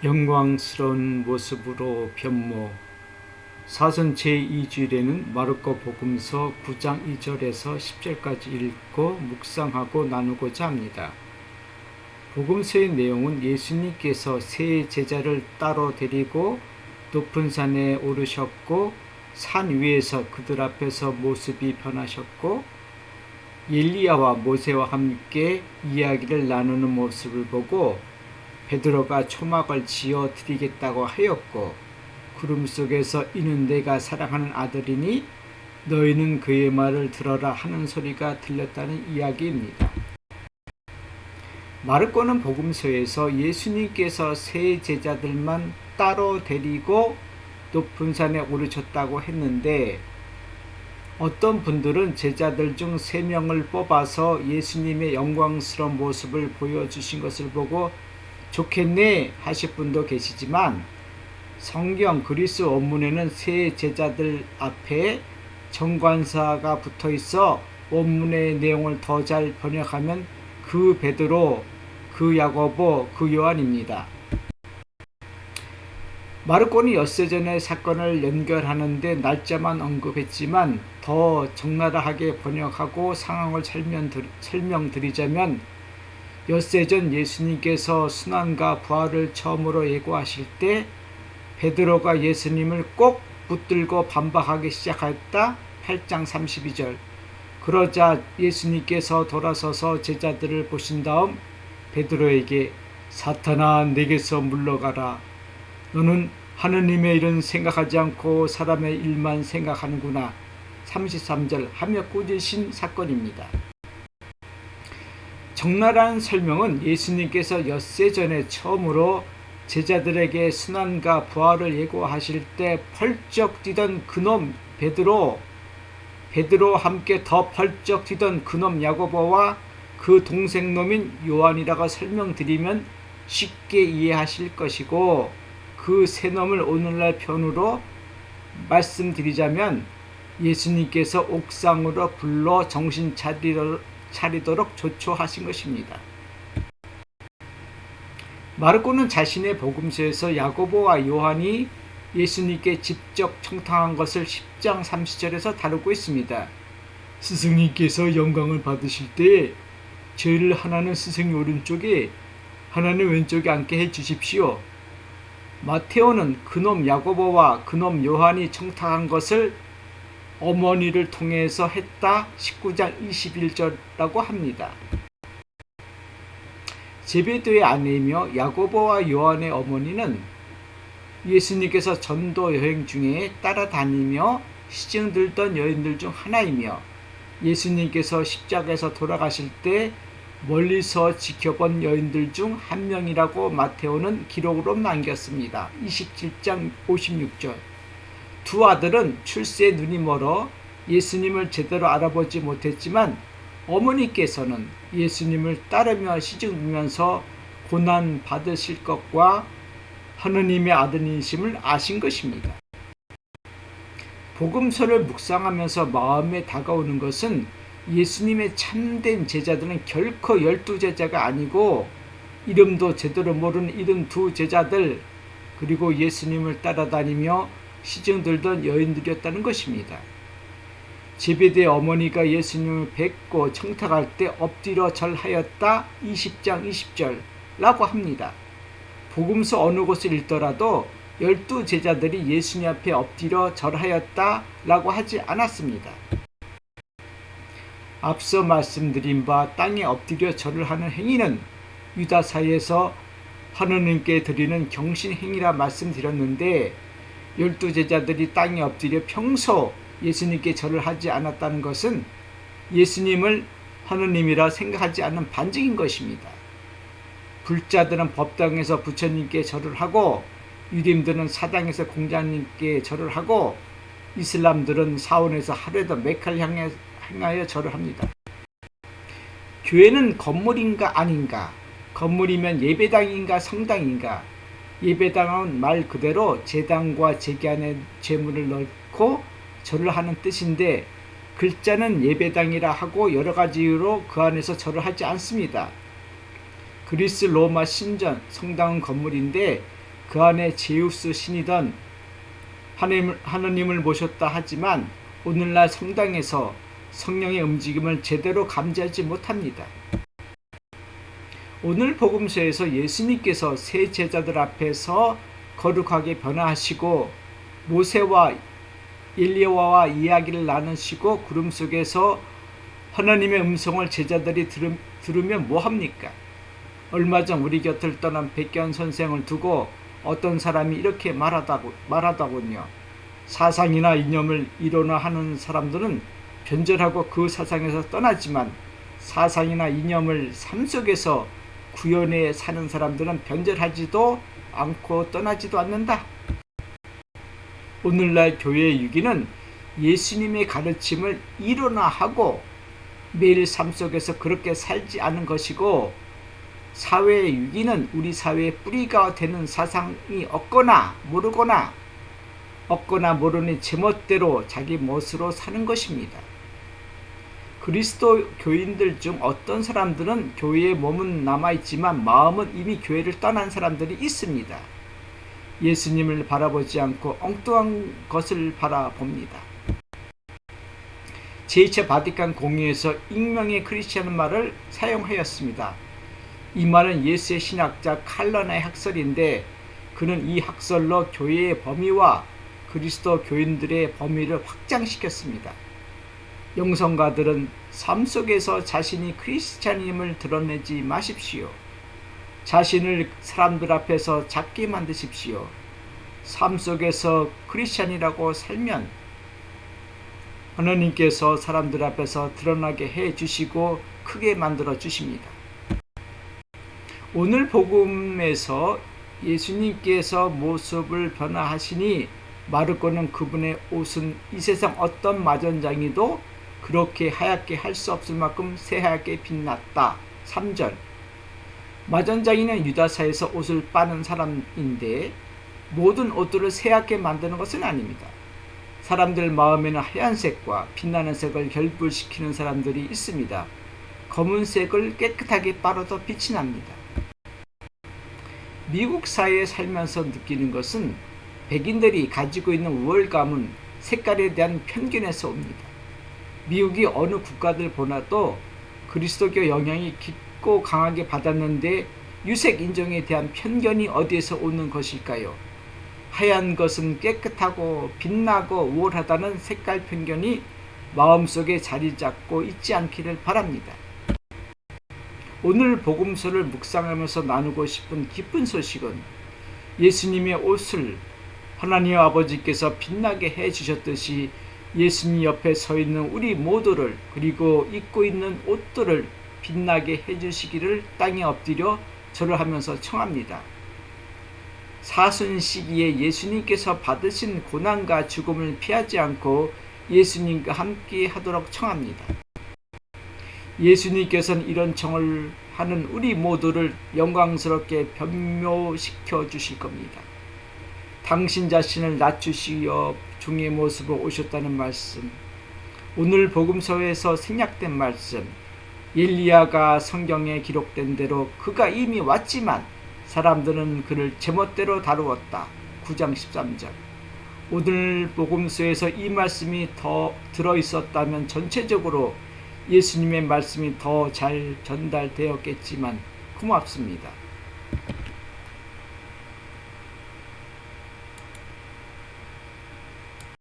영광스러운 모습으로 변모. 사선 제2주일에는 마르코 복음서 9장 2절에서 10절까지 읽고 묵상하고 나누고자 합니다. 복음서의 내용은 예수님께서 세 제자를 따로 데리고 높은 산에 오르셨고 산 위에서 그들 앞에서 모습이 변하셨고 엘리야와 모세와 함께 이야기를 나누는 모습을 보고 베드로가 초막을 지어 드리겠다고 하였고 구름 속에서 이는 내가 사랑하는 아들이니 너희는 그의 말을 들어라 하는 소리가 들렸다는 이야기입니다. 마르코는 복음서에서 예수님께서 세 제자들만 따로 데리고 높은 산에 오르셨다고 했는데 어떤 분들은 제자들 중 3명을 뽑아서 예수님의 영광스러운 모습을 보여주신 것을 보고 좋겠네 하실 분도 계시지만 성경 그리스 원문에는 세 제자들 앞에 정관사가 붙어 있어 원문의 내용을 더 잘 번역하면 그 베드로, 그 야고보, 그 요한입니다. 마르코는 엿새 전의 사건을 연결하는데 날짜만 언급했지만 더 적나라하게 번역하고 상황을 설명드리자면 엿새 전 예수님께서 순환과 부활을 처음으로 예고하실 때 베드로가 예수님을 꼭 붙들고 반박하기 시작했다. 8장 32절. 그러자 예수님께서 돌아서서 제자들을 보신 다음 베드로에게 사탄아 내게서 물러가라. 너는 하느님의 일은 생각하지 않고 사람의 일만 생각하는구나. 33절 하며 꾸짖으신 사건입니다. 적나라한 설명은 예수님께서 엿새 전에 처음으로 제자들에게 순환과 부활을 예고하실 때 펄쩍 뛰던 그놈 베드로와 함께 더 펄쩍 뛰던 그놈 야고보와 그 동생놈인 요한이라고 설명드리면 쉽게 이해하실 것이고 그 세 놈을 오늘날 편으로 말씀드리자면 예수님께서 옥상으로 불러 정신 차리도록 조초하신 것입니다. 마르코는 자신의 복음서에서 야고보와 요한이 예수님께 직접 청탁한 것을 10장 30절에서 다루고 있습니다. 스승님께서 영광을 받으실 때 저희를 하나는 스승의 오른쪽에 하나는 왼쪽에 앉게 해주십시오. 마테오는 그놈 야고보와 그놈 요한이 청탁한 것을 어머니를 통해서 했다 19장 21절이라고 합니다. 제베도의 아내이며 야고보와 요한의 어머니는 예수님께서 전도 여행 중에 따라다니며 시증들던 여인들 중 하나이며 예수님께서 십자가에서 돌아가실 때 멀리서 지켜본 여인들 중 한 명이라고 마테오는 기록으로 남겼습니다. 27장 56절. 두 아들은 출세에 눈이 멀어 예수님을 제대로 알아보지 못했지만 어머니께서는 예수님을 따르며 시중들면서 고난 받으실 것과 하느님의 아들이심을 아신 것입니다. 복음서를 묵상하면서 마음에 다가오는 것은 예수님의 참된 제자들은 결코 12제자가 아니고 이름도 제대로 모르는 72제자들 그리고 예수님을 따라다니며 시중들던 여인들이었다는 것입니다. 제베데의 어머니가 예수님을 뵙고 청탁할 때 엎드려 절하였다 20장 20절라고 합니다. 복음서 어느 곳을 읽더라도 12제자들이 예수님 앞에 엎드려 절하였다라고 하지 않았습니다. 앞서 말씀드린 바 땅에 엎드려 절을 하는 행위는 유다 사이에서 하느님께 드리는 경신 행위라 말씀드렸는데 12제자들이 땅에 엎드려 평소 예수님께 절을 하지 않았다는 것은 예수님을 하느님이라 생각하지 않는 반증인 것입니다. 불자들은 법당에서 부처님께 절을 하고 유대인들은 사당에서 공자님께 절을 하고 이슬람들은 사원에서 하루에도 메카를 향하여 절을 합니다. 교회는 건물인가 아닌가? 건물이면 예배당인가 성당인가? 예배당은 말 그대로 제당과 제기 안에 제물을 넣고 절을 하는 뜻인데 글자는 예배당이라 하고 여러 가지 이유로 그 안에서 절을 하지 않습니다. 그리스 로마 신전 성당은 건물인데 그 안에 제우스 신이던 하느님을 모셨다 하지만 오늘날 성당에서 성령의 움직임을 제대로 감지하지 못합니다. 오늘 복음서에서 예수님께서 세 제자들 앞에서 거룩하게 변화하시고 모세와 엘리야와 이야기를 나누시고 구름 속에서 하나님의 음성을 제자들이 들으면 뭐합니까? 얼마 전 우리 곁을 떠난 백견 선생을 두고 어떤 사람이 이렇게 말하다군요. 사상이나 이념을 이론화하는 사람들은 변절하고 그 사상에서 떠나지만 사상이나 이념을 삶 속에서 구현해 사는 사람들은 변절하지도 않고 떠나지도 않는다. 오늘날 교회의 유기는 예수님의 가르침을 이론화하고 매일 삶 속에서 그렇게 살지 않은 것이고, 사회의 유기는 우리 사회의 뿌리가 되는 사상이 없거나 모르니 제멋대로 자기 멋으로 사는 것입니다. 그리스도 교인들 중 어떤 사람들은 교회에 몸은 남아있지만 마음은 이미 교회를 떠난 사람들이 있습니다. 예수님을 바라보지 않고 엉뚱한 것을 바라봅니다. 제2차 바티칸 공의에서 익명의 크리스찬 말을 사용하였습니다. 이 말은 예수의 신학자 칼런의 학설인데, 그는 이 학설로 교회의 범위와 그리스도 교인들의 범위를 확장시켰습니다. 영성가들은 삶 속에서 자신이 크리스찬임을 드러내지 마십시오. 자신을 사람들 앞에서 작게 만드십시오. 삶 속에서 크리스찬이라고 살면 하나님께서 사람들 앞에서 드러나게 해주시고 크게 만들어 주십니다. 오늘 복음에서 예수님께서 모습을 변화하시니 마르코는 그분의 옷은 이 세상 어떤 마전장이도 그렇게 하얗게 할 수 없을 만큼 새하얗게 빛났다. 3절. 마전장이는 유다사에서 옷을 빠는 사람인데 모든 옷들을 새하얗게 만드는 것은 아닙니다. 사람들 마음에는 하얀색과 빛나는 색을 결불시키는 사람들이 있습니다. 검은색을 깨끗하게 빨아도 빛이 납니다. 미국 사회에 살면서 느끼는 것은 백인들이 가지고 있는 우월감은 색깔에 대한 편견에서 옵니다. 미국이 어느 국가들보다도 그리스도교 영향이 깊고 강하게 받았는데 유색 인종에 대한 편견이 어디에서 오는 것일까요? 하얀 것은 깨끗하고 빛나고 우월하다는 색깔 편견이 마음속에 자리 잡고 있지 않기를 바랍니다. 오늘 복음서를 묵상하면서 나누고 싶은 기쁜 소식은 예수님의 옷을 하나님 아버지께서 빛나게 해주셨듯이 예수님 옆에 서 있는 우리 모두를, 그리고 입고 있는 옷들을 빛나게 해주시기를 땅에 엎드려 절을 하면서 청합니다. 사순 시기에 예수님께서 받으신 고난과 죽음을 피하지 않고 예수님과 함께 하도록 청합니다. 예수님께서는 이런 청을 하는 우리 모두를 영광스럽게 변묘시켜 주실 겁니다. 당신 자신을 낮추시어 종의 모습으로 오셨다는 말씀, 오늘 복음서에서 생략된 말씀, 엘리야가 성경에 기록된 대로 그가 이미 왔지만 사람들은 그를 제멋대로 다루었다. 9장 13절. 오늘 복음서에서 이 말씀이 더 들어있었다면 전체적으로 예수님의 말씀이 더 잘 전달되었겠지만 고맙습니다.